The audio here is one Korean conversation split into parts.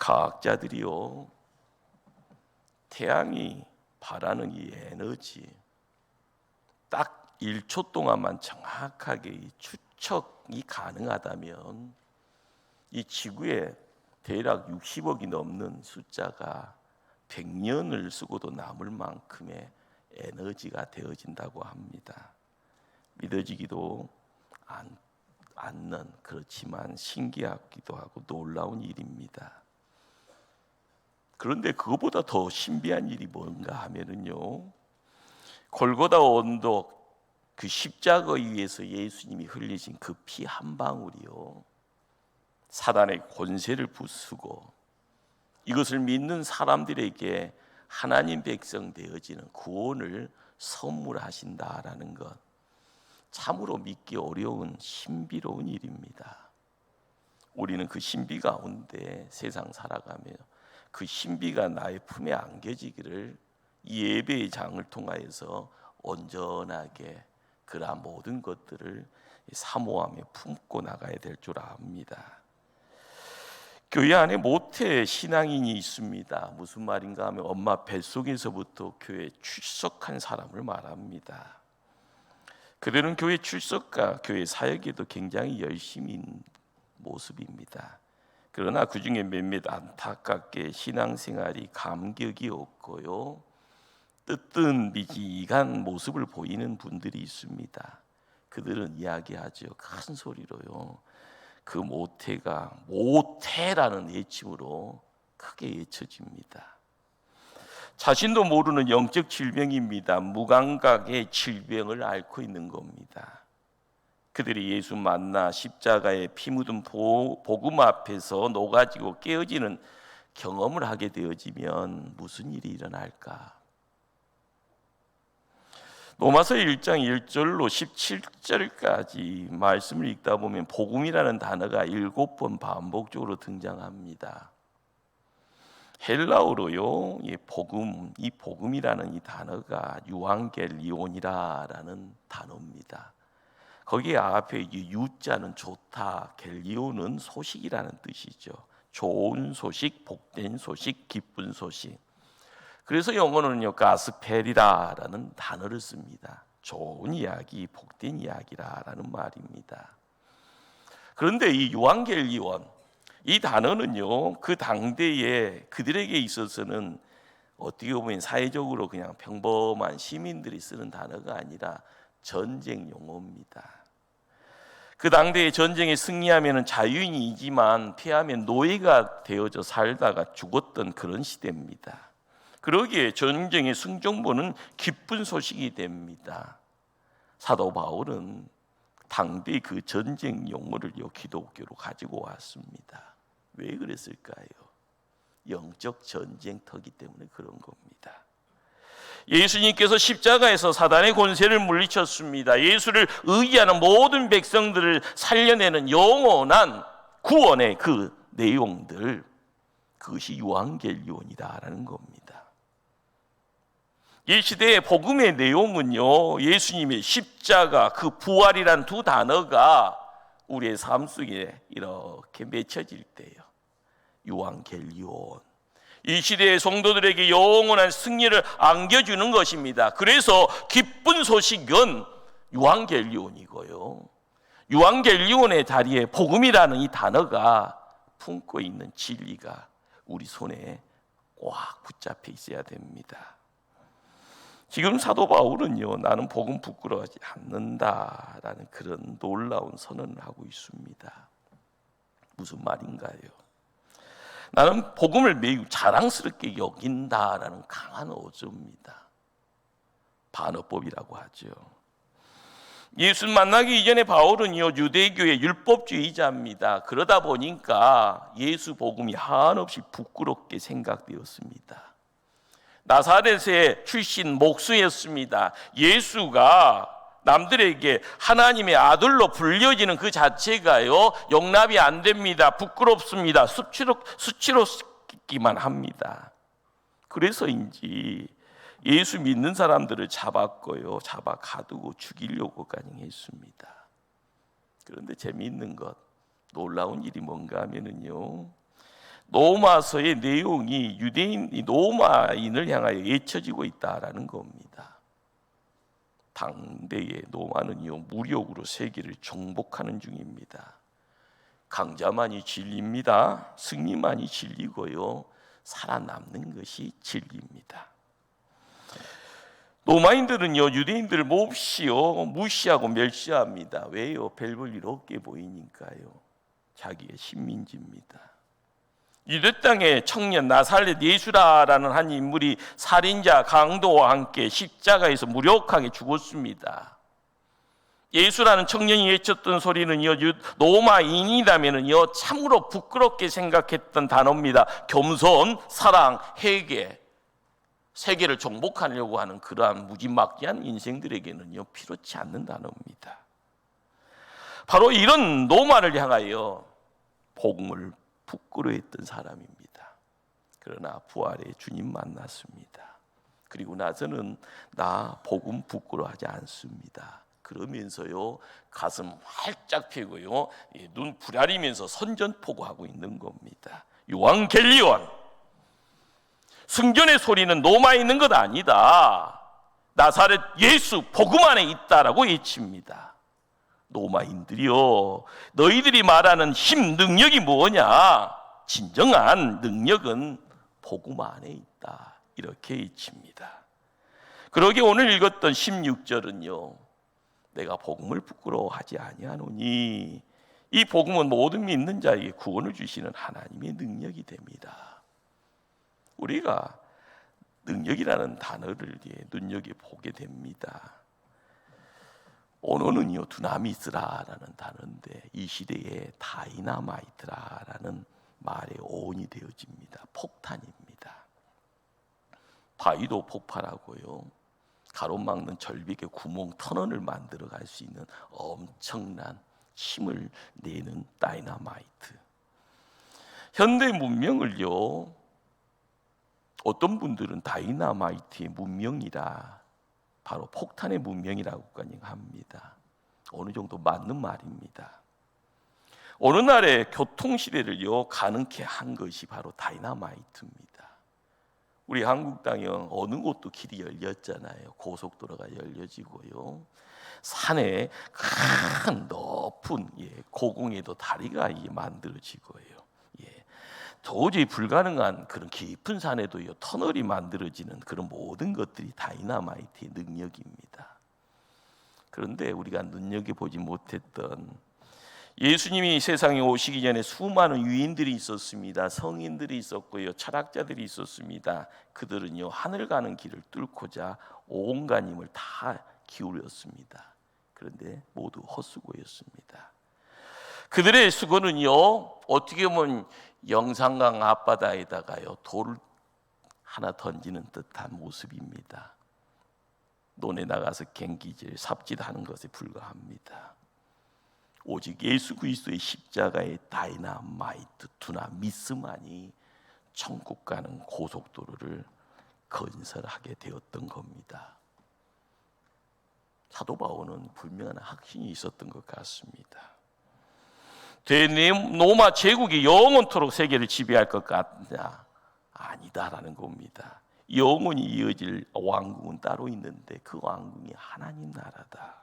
과학자들이요, 태양이 발하는 이 에너지 딱 1초 동안만 정확하게 이 추측이 가능하다면 이 지구에 대략 60억이 넘는 숫자가 100년을 쓰고도 남을 만큼의 에너지가 되어진다고 합니다. 믿어지기도 않는, 그렇지만 신기하기도 하고 놀라운 일입니다. 그런데 그것보다 더 신비한 일이 뭔가 하면은요, 골고다 언덕 그 십자가 위에서 예수님이 흘리신 그 피 한 방울이요, 사단의 권세를 부수고 이것을 믿는 사람들에게 하나님 백성 되어지는 구원을 선물하신다라는 것, 참으로 믿기 어려운 신비로운 일입니다. 우리는 그 신비 가운데 세상 살아가며 그 신비가 나의 품에 안겨지기를 이 예배의 장을 통하여서 온전하게 그러한 모든 것들을 사모하며 품고 나가야 될 줄 압니다. 교회 안에 모태 신앙인이 있습니다. 무슨 말인가 하면 엄마 뱃속에서부터 교회에 출석한 사람을 말합니다. 그들은 교회 출석과 교회 사역에도 굉장히 열심인 모습입니다. 그러나 그 중에 몇몇 안타깝게 신앙생활이 감격이 없고요, 뜨뜻미지한 모습을 보이는 분들이 있습니다. 그들은 이야기하죠. 큰 소리로요, 그 모태가 모태라는 외침으로 크게 외쳐집니다. 자신도 모르는 영적 질병입니다. 무감각의 질병을 앓고 있는 겁니다. 그들이 예수 만나 십자가에 피 묻은 복음 앞에서 녹아지고 깨어지는 경험을 하게 되어지면 무슨 일이 일어날까? 로마서 1장 1절로 17절까지 말씀을 읽다 보면 복음이라는 단어가 7번 반복적으로 등장합니다. 헬라어로요, 이 복음이라는 이 단어가 유앙겔리온이라는 단어입니다. 거기에 앞에 유자는 좋다, 겔리온은 소식이라는 뜻이죠. 좋은 소식, 복된 소식, 기쁜 소식. 그래서 영어는요, 가스펠이라는 단어를 씁니다. 좋은 이야기, 복된 이야기라는 말입니다. 그런데 이 유앙겔리온, 이 단어는요, 그 당대에 그들에게 있어서는 어떻게 보면 사회적으로 그냥 평범한 시민들이 쓰는 단어가 아니라 전쟁 용어입니다. 그 당대에 전쟁에 승리하면 자유인이지만 패하면 노예가 되어져 살다가 죽었던 그런 시대입니다. 그러기에 전쟁의 승정보는 기쁜 소식이 됩니다. 사도 바울은 당대의 그 전쟁 용어를 기독교로 가지고 왔습니다. 왜 그랬을까요? 영적 전쟁터기 때문에 그런 겁니다. 예수님께서 십자가에서 사단의 권세를 물리쳤습니다. 예수를 의지하는 모든 백성들을 살려내는 영원한 구원의 그 내용들, 그것이 유앙겔리온이다라는 겁니다. 이 시대의 복음의 내용은요, 예수님의 십자가, 그 부활이란 두 단어가 우리의 삶 속에 이렇게 맺혀질 때요, 유앙겔리온, 이 시대의 성도들에게 영원한 승리를 안겨주는 것입니다. 그래서 기쁜 소식은 유앙겔리온이고요, 유앙겔리온의 자리에 복음이라는 이 단어가 품고 있는 진리가 우리 손에 꽉 붙잡혀 있어야 됩니다. 지금 사도 바울은요, 나는 복음 부끄러워하지 않는다라는 그런 놀라운 선언을 하고 있습니다. 무슨 말인가요? 나는 복음을 매우 자랑스럽게 여긴다라는 강한 어조입니다. 반어법이라고 하죠. 예수 만나기 이전에 바울은요, 유대교의 율법주의자입니다. 그러다 보니까 예수 복음이 한없이 부끄럽게 생각되었습니다. 나사렛의 출신 목수였습니다. 예수가 남들에게 하나님의 아들로 불려지는 그 자체가요, 용납이 안 됩니다. 부끄럽습니다. 수치롭기만 합니다. 그래서인지 예수 믿는 사람들을 잡았고요, 잡아 가두고 죽이려고 가능했습니다. 그런데 재미있는 것, 놀라운 일이 뭔가 하면은요, 로마서의 내용이 유대인 로마인을 향하여 예쳐지고 있다라는 겁니다. 당대의 로마는요, 무력으로 세계를 정복하는 중입니다. 강자만이 진리입니다. 승리만이 진리고요, 살아남는 것이 진리입니다. 로마인들은요, 유대인들을 몹시요 무시하고 멸시합니다. 왜요? 별 볼 일 없게 보이니까요. 자기의 식민지입니다. 유대 땅의 청년 나사렛 예수라라는 한 인물이 살인자 강도와 함께 십자가에서 무력하게 죽었습니다. 예수라는 청년이 외쳤던 소리는요, 로마인이라면은요 참으로 부끄럽게 생각했던 단어입니다. 겸손, 사랑, 회개, 세계를 정복하려고 하는 그러한 무지막지한 인생들에게는요 필요치 않는 단어입니다. 바로 이런 로마를 향하여 복음을 부끄러워했던 사람입니다. 그러나 부활의 주님 만났습니다. 그리고 나서는 나 복음 부끄러워하지 않습니다. 그러면서요 가슴 활짝 펴고요 눈 부라리면서 선전포고하고 있는 겁니다. 요한겔리온, 승전의 소리는 로마에 있는 것 아니다. 나사렛 예수 복음 안에 있다라고 외칩니다. 로마인들이요, 너희들이 말하는 힘, 능력이 뭐냐? 진정한 능력은 복음 안에 있다. 이렇게 외칩니다. 그러게 오늘 읽었던 16절은요, 내가 복음을 부끄러워하지 아니하노니, 이 복음은 모든 믿는 자에게 구원을 주시는 하나님의 능력이 됩니다. 우리가 능력이라는 단어를 눈여겨보게 됩니다. 오늘은요 두나미스라라는 단어인데 이 시대에 다이나마이트라라는 말의 어원이 되어집니다. 폭탄입니다. 바위도 폭발하고요, 가로막는 절벽에 구멍 터널을 만들어 갈 수 있는 엄청난 힘을 내는 다이나마이트. 현대 문명을요, 어떤 분들은 다이나마이트의 문명이라, 바로 폭탄의 문명이라고까지 합니다. 어느 정도 맞는 말입니다. 어느 날의 교통시대를요 가능케 한 것이 바로 다이나마이트입니다. 우리 한국 땅에 어느 곳도 길이 열렸잖아요. 고속도로가 열려지고요, 산에 큰 높은 고궁에도 다리가 만들어지고요, 도저히 불가능한 그런 깊은 산에도요 터널이 만들어지는 그런 모든 것들이 다이나마이트의 능력입니다. 그런데 우리가 눈여겨보지 못했던, 예수님이 세상에 오시기 전에 수많은 유인들이 있었습니다. 성인들이 있었고요, 철학자들이 있었습니다. 그들은요 하늘 가는 길을 뚫고자 온갖 힘을 다 기울였습니다. 그런데 모두 헛수고였습니다. 그들의 수고는요 어떻게 보면 영산강 앞바다에다가요 돌을 하나 던지는 듯한 모습입니다. 논에 나가서 갱기질, 삽질하는 것에 불과합니다. 오직 예수 그리스도의 십자가의 다이나마이트, 두나미스만이 천국 가는 고속도로를 건설하게 되었던 겁니다. 사도 바울은 분명한 확신이 있었던 것 같습니다. 대로마 제국이 영원토록 세계를 지배할 것 같냐? 아니다라는 겁니다. 영원히 이어질 왕국은 따로 있는데 그 왕국이 하나님 나라다.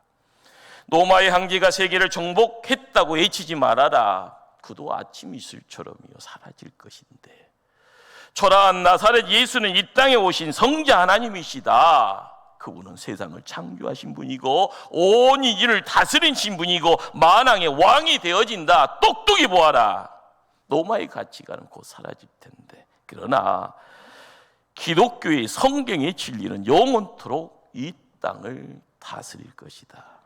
로마의 황제가 세계를 정복했다고 외치지 말아라. 그도 아침 이슬처럼요 사라질 것인데, 초라한 나사렛 예수는 이 땅에 오신 성자 하나님이시다. 그분은 세상을 창조하신 분이고 온 인류를 다스리신 분이고 만왕의 왕이 되어진다. 똑똑히 보아라. 로마의 가치관은 곧 사라질 텐데, 그러나 기독교의 성경의 진리는 영원토록 이 땅을 다스릴 것이다.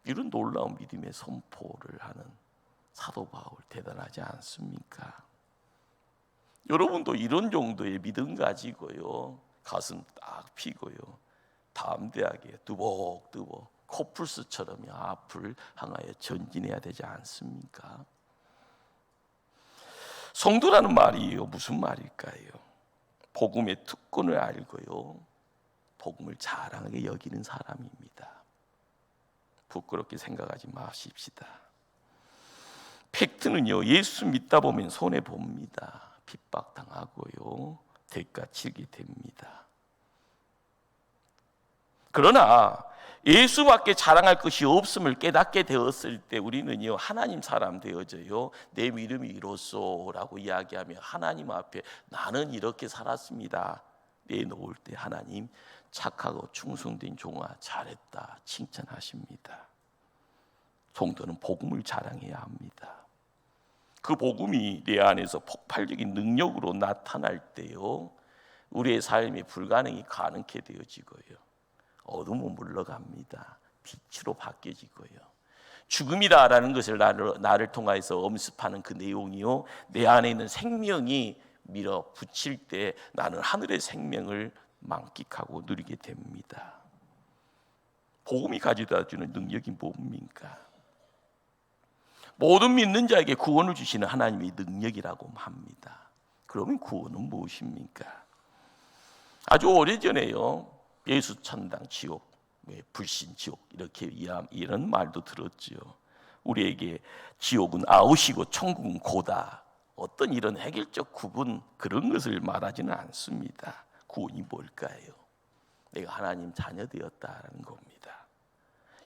이런 놀라운 믿음의 선포를 하는 사도 바울 대단하지 않습니까? 여러분도 이런 정도의 믿음 가지고요 가슴 딱 피고요 담대하게 두벅두벅 코뿔소처럼 앞을 향하여 전진해야 되지 않습니까? 성도라는 말이요 무슨 말일까요? 복음의 특권을 알고요 복음을 자랑하게 여기는 사람입니다. 부끄럽게 생각하지 마십시다. 팩트는요, 예수 믿다 보면 손해 봅니다. 핍박당하고요, 대가 치르게 됩니다. 그러나 예수밖에 자랑할 것이 없음을 깨닫게 되었을 때 우리는요, 하나님 사람 되어져요. 내 믿음이 이로소라고 이야기하며 하나님 앞에 나는 이렇게 살았습니다 내놓을 때 하나님 착하고 충성된 종아 잘했다 칭찬하십니다. 성도는 복음을 자랑해야 합니다. 그 복음이 내 안에서 폭발적인 능력으로 나타날 때요, 우리의 삶이 불가능이 가능케 되어지고요, 어둠은 물러갑니다. 빛으로 바뀌어지고요, 죽음이다라는 것을 나를 통하여서 엄습하는 그 내용이요, 내 안에 있는 생명이 밀어붙일 때 나는 하늘의 생명을 만끽하고 누리게 됩니다. 복음이 가져다 주는 능력이 뭡니까? 모든 믿는 자에게 구원을 주시는 하나님의 능력이라고 합니다. 그러면 구원은 무엇입니까? 아주 오래전에요, 예수 천당 지옥, 불신 지옥 이렇게 이런 말도 들었죠. 우리에게 지옥은 아웃이고 천국은 고다, 어떤 이런 해결적 구분 그런 것을 말하지는 않습니다. 구원이 뭘까요? 내가 하나님 자녀 되었다는 겁니다.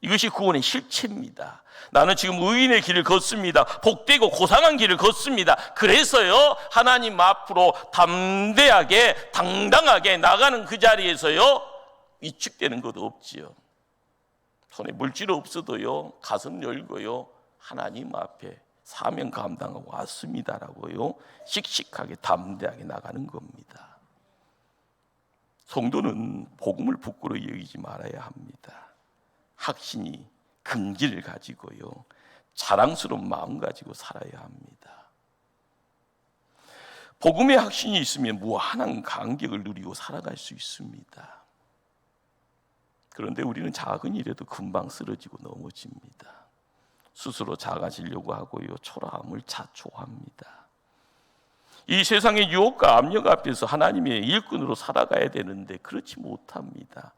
이것이 구원의 실체입니다. 나는 지금 의인의 길을 걷습니다. 복되고 고상한 길을 걷습니다. 그래서요, 하나님 앞으로 담대하게 당당하게 나가는 그 자리에서요, 위축되는 것도 없지요. 손에 물질 없어도요, 가슴 열고요, 하나님 앞에 사명 감당하고 왔습니다라고요, 씩씩하게 담대하게 나가는 겁니다. 성도는 복음을 부끄러워 여기지 말아야 합니다. 확신이 긍지를 가지고요, 자랑스러운 마음 가지고 살아야 합니다. 복음의 확신이 있으면 무한한 간격을 누리고 살아갈 수 있습니다. 그런데 우리는 작은 일에도 금방 쓰러지고 넘어집니다. 스스로 작아지려고 하고요, 초라함을 자초합니다. 이 세상의 유혹과 압력 앞에서 하나님의 일꾼으로 살아가야 되는데 그렇지 못합니다.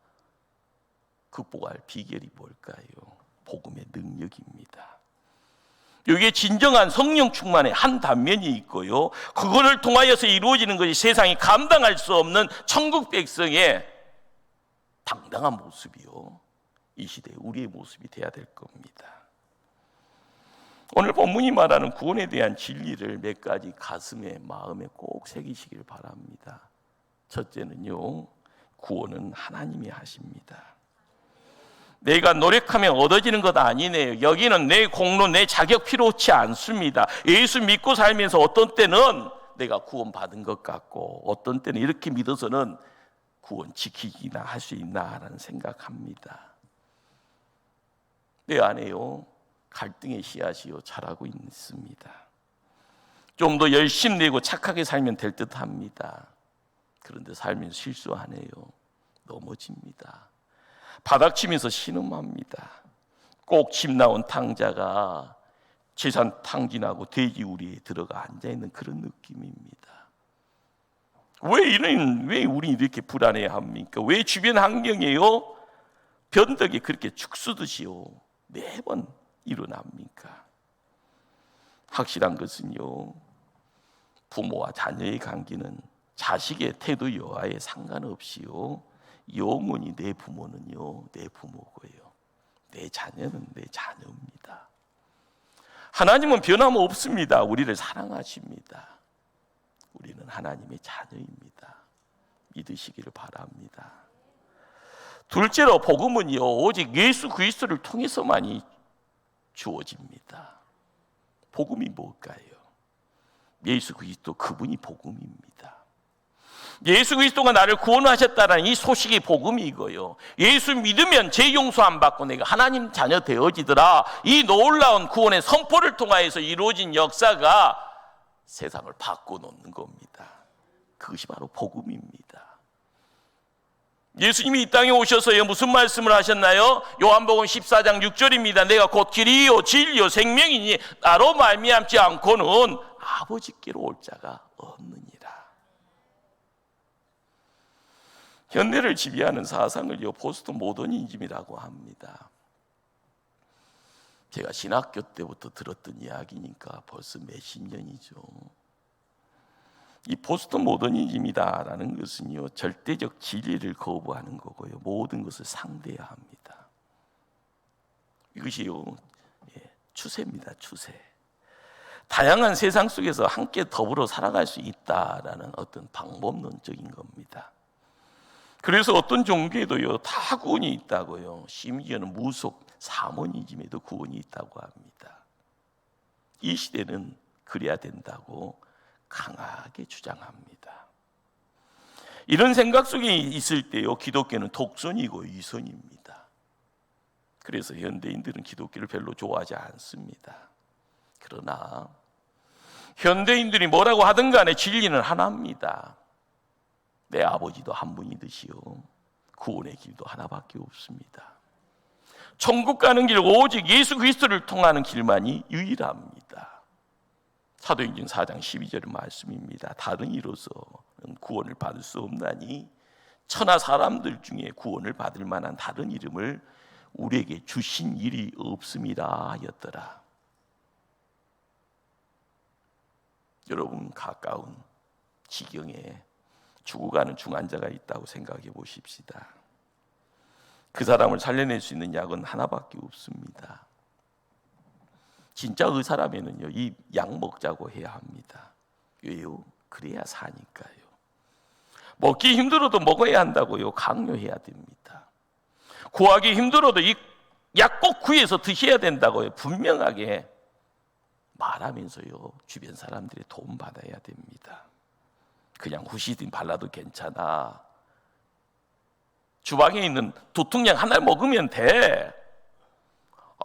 극복할 비결이 뭘까요? 복음의 능력입니다. 여기에 진정한 성령 충만의 한 단면이 있고요, 그거를 통하여서 이루어지는 것이 세상이 감당할 수 없는 천국 백성의 당당한 모습이요, 이 시대의 우리의 모습이 돼야 될 겁니다. 오늘 본문이 말하는 구원에 대한 진리를 몇 가지 가슴에 마음에 꼭 새기시길 바랍니다. 첫째는요, 구원은 하나님이 하십니다. 내가 노력하면 얻어지는 것 아니네요. 여기는 내 공로, 내 자격 필요치 않습니다. 예수 믿고 살면서 어떤 때는 내가 구원받은 것 같고 어떤 때는 이렇게 믿어서는 구원 지키기나 할 수 있나라는 생각합니다. 내 안에요, 갈등의 씨앗이요 자라고 있습니다. 좀 더 열심히 내고 착하게 살면 될 듯 합니다. 그런데 살면서 실수하네요. 넘어집니다. 바닥치면서 신음합니다. 꼭 집 나온 탕자가 재산 탕진하고 돼지 우리에 들어가 앉아있는 그런 느낌입니다. 왜 우리 이렇게 불안해 합니까? 왜 주변 환경에요, 변덕이 그렇게 죽쓰듯이요 매번 일어납니까? 확실한 것은요, 부모와 자녀의 관계는 자식의 태도 여하에 상관없이요, 영원히 내 부모는요 내 부모고요, 내 자녀는 내 자녀입니다. 하나님은 변함없습니다. 우리를 사랑하십니다. 우리는 하나님의 자녀입니다. 믿으시기를 바랍니다. 둘째로 복음은요, 오직 예수 그리스도를 통해서만이 주어집니다. 복음이 뭘까요? 예수 그리스도, 그분이 복음입니다. 예수 그리스도가 나를 구원하셨다는 이 소식이 복음이고요, 예수 믿으면 죄 용서 안 받고 내가 하나님 자녀 되어지더라, 이 놀라운 구원의 선포를 통하여서 이루어진 역사가 세상을 바꿔놓는 겁니다. 그것이 바로 복음입니다. 예수님이 이 땅에 오셔서요 무슨 말씀을 하셨나요? 요한복음 14장 6절입니다. 내가 곧 길이요 진리요 생명이니 나로 말미암지 않고는 아버지께로 올 자가 없느니라. 현대를 지배하는 사상을요 포스트 모더니즘이라고 합니다. 제가 신학교 때부터 들었던 이야기니까 벌써 몇십 년이죠. 이 포스트 모더니즘이다라는 것은요, 절대적 진리를 거부하는 거고요, 모든 것을 상대해야 합니다. 이것이요, 추세입니다. 추세. 다양한 세상 속에서 함께 더불어 살아갈 수 있다라는 어떤 방법론적인 겁니다. 그래서 어떤 종교에도요, 다 구원이 있다고요. 심지어는 무속 사모니즘에도 구원이 있다고 합니다. 이 시대는 그래야 된다고 강하게 주장합니다. 이런 생각 속에 있을 때요, 기독교는 독선이고 위선입니다. 그래서 현대인들은 기독교를 별로 좋아하지 않습니다. 그러나 현대인들이 뭐라고 하든 간에 진리는 하나입니다. 내 아버지도 한 분이듯이요, 구원의 길도 하나밖에 없습니다. 천국 가는 길 오직 예수 그리스도를 통하는 길만이 유일합니다. 사도행전 4장 12절 말씀입니다. 다른 이로서는 구원을 받을 수 없나니 천하 사람들 중에 구원을 받을 만한 다른 이름을 우리에게 주신 일이 없음이라 하였더라. 여러분, 가까운 지경에 죽어가는 중환자가 있다고 생각해 보십시다. 그 사람을 살려낼 수 있는 약은 하나밖에 없습니다. 진짜 의사라면요, 이 약 먹자고 해야 합니다. 왜요? 그래야 사니까요. 먹기 힘들어도 먹어야 한다고요, 강요해야 됩니다. 구하기 힘들어도 이 약 꼭 구해서 드셔야 된다고요, 분명하게 말하면서요, 주변 사람들의 도움 받아야 됩니다. 그냥 후시딘 발라도 괜찮아, 주방에 있는 두통약 하나를 먹으면 돼,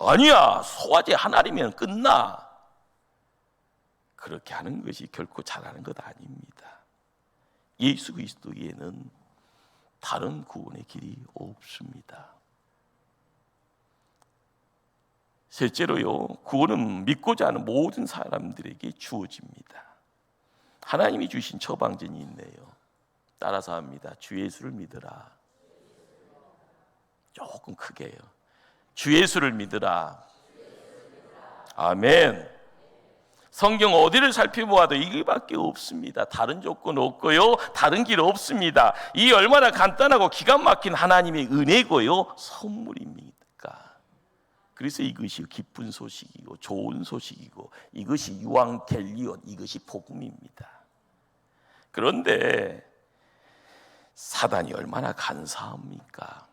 아니야 소화제 하나리면 끝나, 그렇게 하는 것이 결코 잘하는 것 아닙니다. 예수 그리스도에는 다른 구원의 길이 없습니다. 셋째로요, 구원은 믿고자 하는 모든 사람들에게 주어집니다. 하나님이 주신 처방전이 있네요. 따라서 합니다. 주 예수를 믿으라. 조금 크게 해요. 주 예수를 믿으라. 아멘. 성경 어디를 살펴보아도 이거밖에 없습니다. 다른 조건 없고요, 다른 길 없습니다. 이 얼마나 간단하고 기가 막힌 하나님의 은혜고요, 선물입니까? 그래서 이것이 기쁜 소식이고 좋은 소식이고 이것이 유앙겔리온, 이것이 복음입니다. 그런데 사단이 얼마나 간사합니까?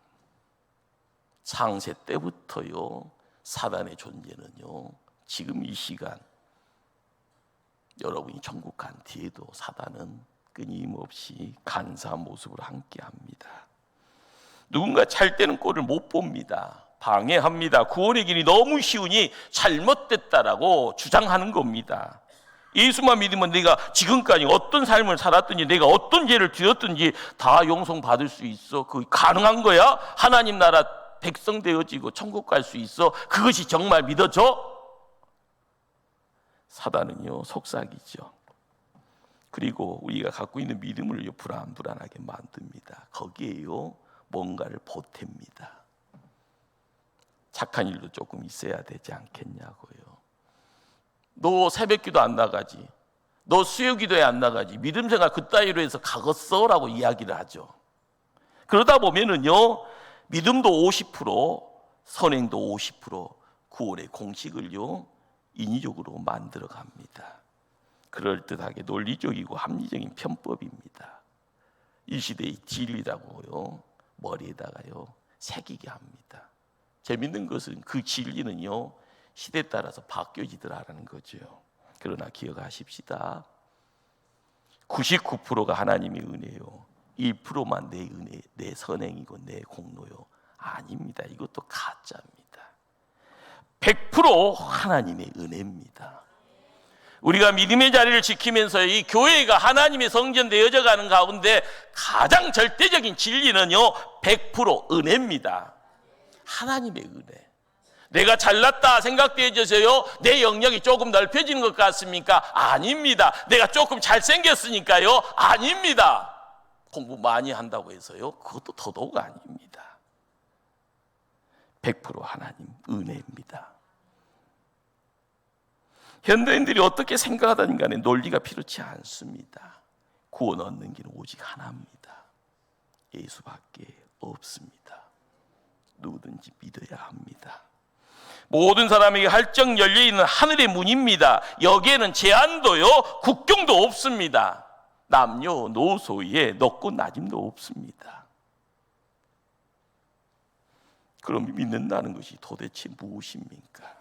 창세 때부터요, 사단의 존재는요, 지금 이 시간 여러분이 천국 간 뒤에도 사단은 끊임없이 간사한 모습으로 함께합니다. 누군가 찰때는 꼴을 못 봅니다. 방해합니다. 구원의 길이 너무 쉬우니 잘못됐다라고 주장하는 겁니다. 예수만 믿으면 내가 지금까지 어떤 삶을 살았든지 내가 어떤 죄를 지었든지 다 용서받을 수 있어. 그게 가능한 거야? 하나님 나라 백성 되어지고 천국 갈 수 있어? 그것이 정말 믿어져? 사단은요, 속삭이죠. 그리고 우리가 갖고 있는 믿음을요, 불안하게 만듭니다. 거기에요, 뭔가를 보탭니다. 착한 일도 조금 있어야 되지 않겠냐고요. 너 새벽기도 안 나가지, 너 수요기도에 안 나가지, 믿음생활 그따위로 해서 가겠어라고 이야기를 하죠. 그러다 보면은요, 믿음도 50%, 선행도 50%, 구원의 공식을요, 인위적으로 만들어 갑니다. 그럴듯하게 논리적이고 합리적인 편법입니다. 이 시대의 진리라고요, 머리에다가요 새기게 합니다. 재밌는 것은 그 진리는요, 시대에 따라서 바뀌어지더라는 거죠. 그러나 기억하십시다. 99%가 하나님의 은혜요, 1%만 내 은혜, 내 선행이고 내 공로요. 아닙니다. 이것도 가짜입니다. 100% 하나님의 은혜입니다. 우리가 믿음의 자리를 지키면서 이 교회가 하나님의 성전 되어져 가는 가운데 가장 절대적인 진리는요, 100% 은혜입니다. 하나님의 은혜. 내가 잘났다 생각되어져서요, 내 영역이 조금 넓혀지는 것 같습니까? 아닙니다. 내가 조금 잘생겼으니까요? 아닙니다. 공부 많이 한다고 해서요, 그것도 더더욱 아닙니다. 100% 하나님 은혜입니다. 현대인들이 어떻게 생각하든 간에 논리가 필요치 않습니다. 구원 얻는 길은 오직 하나입니다. 예수밖에 없습니다. 누구든지 믿어야 합니다. 모든 사람에게 활짝 열려있는 하늘의 문입니다. 여기에는 제한도요 국경도 없습니다. 남녀노소의 높고 낮음도 없습니다. 그럼 믿는다는 것이 도대체 무엇입니까?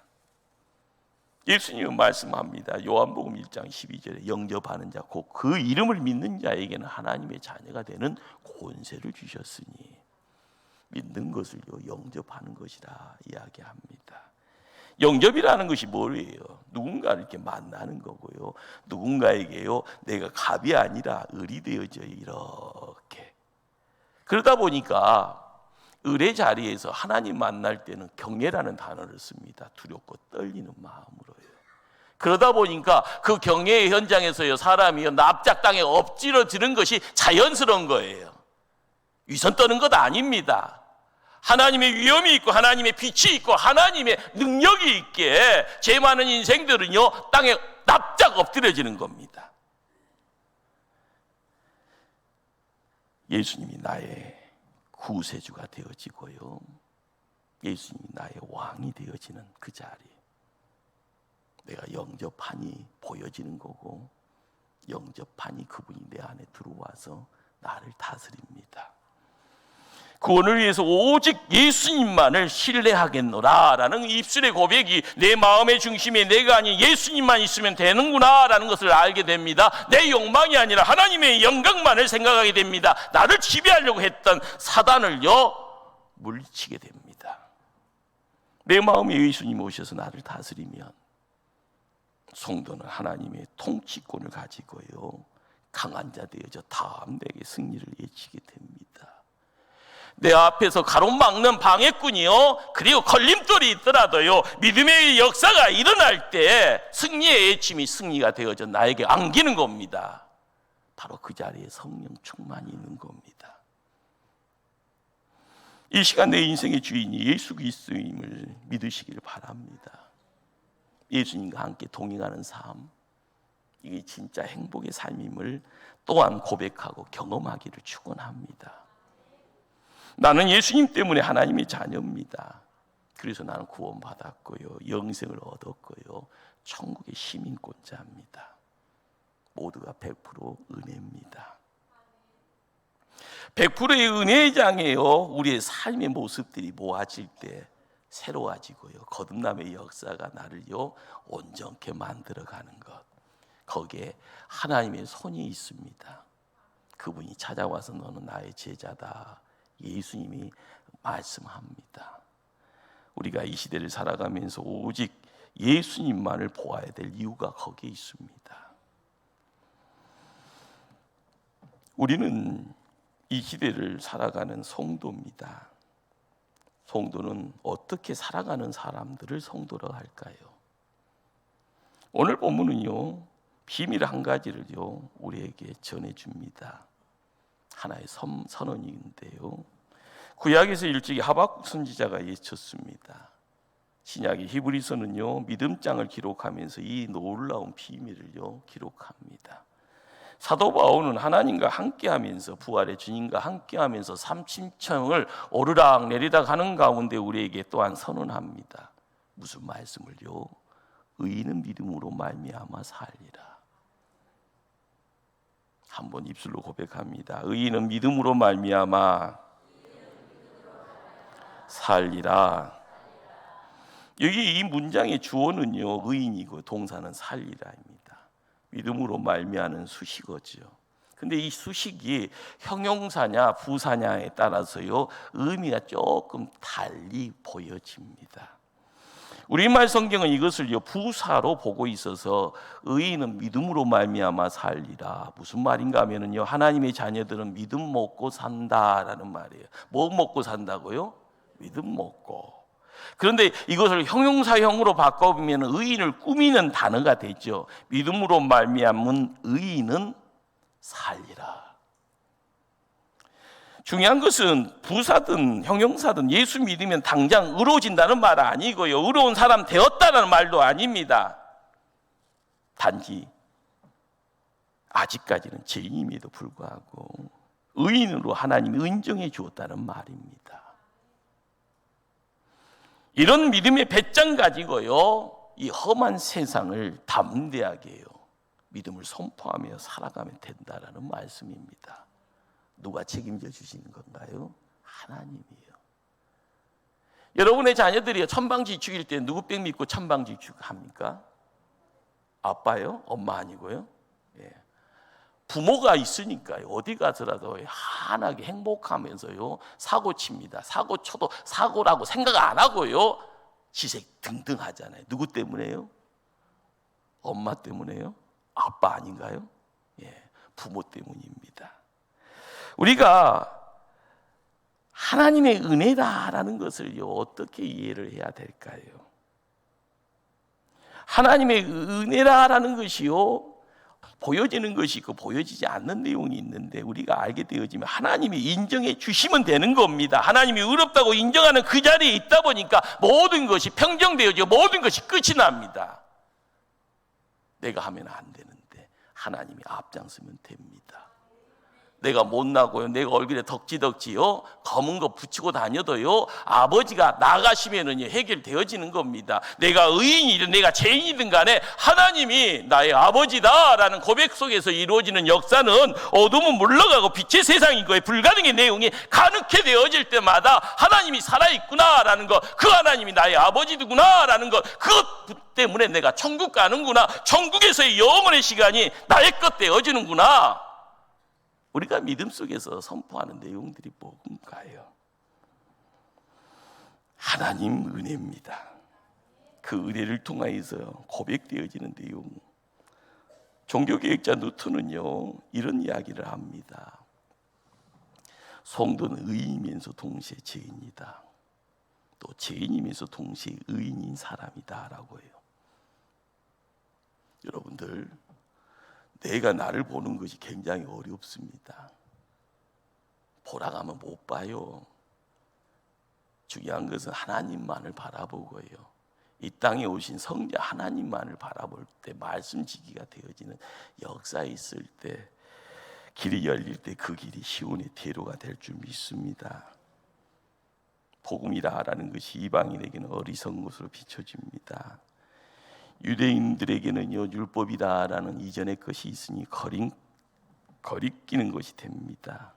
예수님은 말씀합니다. 요한복음 1장 12절에 영접하는 자 곧 그 이름을 믿는 자에게는 하나님의 자녀가 되는 권세를 주셨으니, 믿는 것을요 영접하는 것이라 이야기합니다. 영접이라는 것이 뭐예요? 누군가를 이렇게 만나는 거고요, 누군가에게요 내가 갑이 아니라 을이 되어져 이렇게. 그러다 보니까 을의 자리에서 하나님 만날 때는 경외라는 단어를 씁니다. 두렵고 떨리는 마음으로요. 그러다 보니까 그 경외의 현장에서요 사람이요 납작 땅에 엎질러지는 것이 자연스러운 거예요. 위선 떠는 것 아닙니다. 하나님의 위엄이 있고 하나님의 빛이 있고 하나님의 능력이 있게 죄 많은 인생들은요 땅에 납작 엎드려지는 겁니다. 예수님이 나의 구세주가 되어지고요, 예수님이 나의 왕이 되어지는 그 자리, 내가 영접하니 보여지는 거고, 영접하니 그분이 내 안에 들어와서 나를 다스립니다. 구원을 위해서 오직 예수님만을 신뢰하겠노라 라는 입술의 고백이 내 마음의 중심에 내가 아닌 예수님만 있으면 되는구나 라는 것을 알게 됩니다. 내 욕망이 아니라 하나님의 영광만을 생각하게 됩니다. 나를 지배하려고 했던 사단을요 물리치게 됩니다. 내 마음에 예수님이 오셔서 나를 다스리면 성도는 하나님의 통치권을 가지고요 강한 자 되어져 다음에게 승리를 예치게 됩니다. 내 앞에서 가로막는 방해꾼이요 그리고 걸림돌이 있더라도요 믿음의 역사가 일어날 때 승리의 외침이 승리가 되어져 나에게 안기는 겁니다. 바로 그 자리에 성령 충만이 있는 겁니다. 이 시간 내 인생의 주인이 예수 그리스도임을 믿으시기를 바랍니다. 예수님과 함께 동행하는 삶, 이게 진짜 행복의 삶임을 또한 고백하고 경험하기를 축원합니다. 나는 예수님 때문에 하나님의 자녀입니다. 그래서 나는 구원받았고요, 영생을 얻었고요, 천국의 시민권자입니다. 모두가 100% 은혜입니다. 100%의 은혜의 장에요 우리의 삶의 모습들이 모아질 때 새로워지고요, 거듭남의 역사가 나를요 온전케 만들어가는 것, 거기에 하나님의 손이 있습니다. 그분이 찾아와서 너는 나의 제자다, 예수님이 말씀합니다. 우리가 이 시대를 살아가면서 오직 예수님만을 보아야 될 이유가 거기에 있습니다. 우리는 이 시대를 살아가는 성도입니다. 성도는 어떻게 살아가는 사람들을 성도라고 할까요? 오늘 본문은요 비밀 한 가지를요 우리에게 전해줍니다. 하나의 선언인데요, 구약에서 일찍이 하박국 선지자가 예쳤습니다. 신약의 히브리서는요 믿음장을 기록하면서 이 놀라운 비밀을요 기록합니다. 사도 바울은 하나님과 함께하면서 부활의 주님과 함께하면서 삼층천을 오르락 내리락 하는 가운데 우리에게 또한 선언합니다. 무슨 말씀을요? 의인은 믿음으로 말미암아 살리라. 한번 입술로 고백합니다. 의인은 믿음으로 말미암아 살리라. 여기 이 문장의 주어는요 의인이고 동사는 살리라입니다. 믿음으로 말미암는 수식어죠. 근데 이 수식이 형용사냐 부사냐에 따라서요 의미가 조금 달리 보여집니다. 우리말 성경은 이것을요 부사로 보고 있어서 의인은 믿음으로 말미암아 살리라. 무슨 말인가 하면은요 하나님의 자녀들은 믿음 먹고 산다라는 말이에요. 뭐 먹고 산다고요? 믿음 먹고. 그런데 이것을 형용사형으로 바꿔보면 의인을 꾸미는 단어가 되죠. 믿음으로 말미암은 의인은 살리라. 중요한 것은 부사든 형용사든 예수 믿으면 당장 의로워진다는 말 아니고요, 의로운 사람 되었다는 말도 아닙니다. 단지 아직까지는 죄인임에도 불구하고 의인으로 하나님이 인정해 주었다는 말입니다. 이런 믿음의 배짱 가지고요, 이 험한 세상을 담대하게요, 믿음을 선포하며 살아가면 된다라는 말씀입니다. 누가 책임져 주시는 건가요? 하나님이요. 여러분의 자녀들이 천방지축일 때 누구 백 믿고 천방지축 합니까? 아빠요? 엄마 아니고요? 예. 부모가 있으니까요, 어디 가서라도 환하게 행복하면서요 사고 칩니다. 사고 쳐도 사고라고 생각 안 하고요 지색 등등 하잖아요. 누구 때문에요? 엄마 때문에요? 아빠 아닌가요? 예, 부모 때문입니다. 우리가 하나님의 은혜다라는 것을요 어떻게 이해를 해야 될까요? 하나님의 은혜라는 것이요 보여지는 것이 있고 보여지지 않는 내용이 있는데, 우리가 알게 되어지면 하나님이 인정해 주시면 되는 겁니다. 하나님이 의롭다고 인정하는 그 자리에 있다 보니까 모든 것이 평정되어지고 모든 것이 끝이 납니다. 내가 하면 안 되는데 하나님이 앞장서면 됩니다. 내가 못나고요, 내가 얼굴에 덕지덕지요 검은 거 붙이고 다녀도요 아버지가 나가시면은요 해결되어지는 겁니다. 내가 의인이든 내가 죄인이든 간에 하나님이 나의 아버지다라는 고백 속에서 이루어지는 역사는 어둠은 물러가고 빛의 세상인 거에 불가능의 내용이 가능케 되어질 때마다 하나님이 살아있구나라는 것, 그 하나님이 나의 아버지구나라는 것, 그것 때문에 내가 천국 가는구나, 천국에서의 영원의 시간이 나의 것 되어지는구나. 우리가 믿음 속에서 선포하는 내용들이 뭔가요? 하나님 은혜입니다. 그 은혜를 통하여서 고백되어지는 내용. 종교개혁자 누트는요 이런 이야기를 합니다. 성도는 의인이면서 동시에 죄인이다. 또 죄인이면서 동시에 의인인 사람이다 라고 해요. 여러분들, 내가 나를 보는 것이 굉장히 어렵습니다. 보라 가면 못 봐요. 중요한 것은 하나님만을 바라보고요, 이 땅에 오신 성자 하나님만을 바라볼 때 말씀 지기가 되어지는 역사에 있을 때, 길이 열릴 때 그 길이 시온의 대로가 될 줄 믿습니다. 복음이라는 것이 이방인에게는 어리석은 것으로 비춰집니다. 유대인들에게는요 율법이다라는 이전의 것이 있으니 거리끼는 것이 됩니다.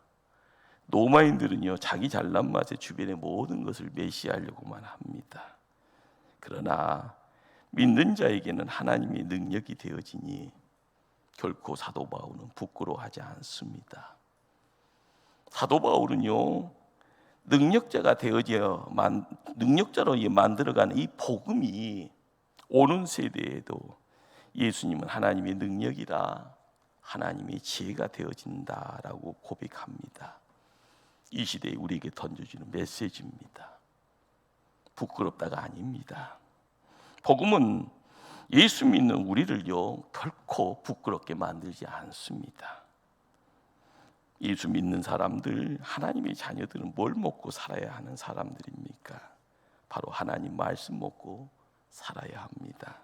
로마인들은요 자기 잘난 맛에 주변의 모든 것을 메시하려고만 합니다. 그러나 믿는 자에게는 하나님의 능력이 되어지니 결코 사도 바울은 부끄러워하지 않습니다. 사도 바울은요 능력자가 되어져 능력자로 만들어가는 이 복음이 오는 세대에도 예수님은 하나님의 능력이라 하나님의 지혜가 되어진다라고 고백합니다. 이 시대에 우리에게 던져주는 메시지입니다. 부끄럽다가 아닙니다. 복음은 예수 믿는 우리를요 결코 부끄럽게 만들지 않습니다. 예수 믿는 사람들, 하나님의 자녀들은 뭘 먹고 살아야 하는 사람들입니까? 바로 하나님 말씀 먹고 살아야 합니다.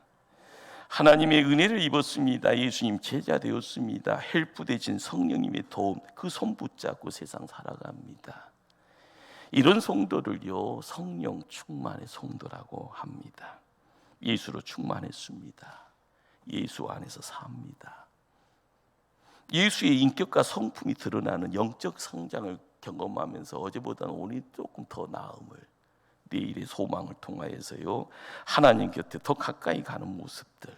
하나님의 은혜를 입었습니다. 예수님 제자 되었습니다. 헬프 대신 성령님의 도움, 그 손 붙잡고 세상 살아갑니다. 이런 성도를요 성령 충만의 성도라고 합니다. 예수로 충만했습니다. 예수 안에서 삽니다. 예수의 인격과 성품이 드러나는 영적 성장을 경험하면서 어제보다는 오늘 조금 더 나음을, 내일의 소망을 통하여서요 하나님 곁에 더 가까이 가는 모습들.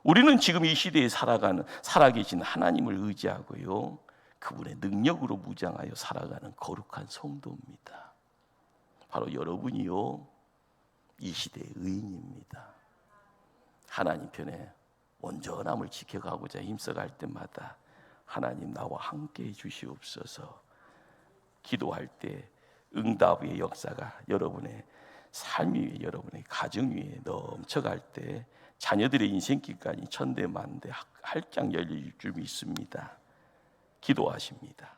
우리는 지금 이 시대에 살아계신 하나님을 의지하고요 그분의 능력으로 무장하여 살아가는 거룩한 성도입니다. 바로 여러분이요 이 시대의 의인입니다. 하나님 편에 온전함을 지켜가고자 힘써갈 때마다 하나님 나와 함께해 주시옵소서. 기도할 때 응답의 역사가 여러분의 삶 위에, 여러분의 가정 위에 넘쳐갈 때 자녀들의 인생길까지 천대만대 활짝 열릴 줄 믿습니다. 기도하십니다.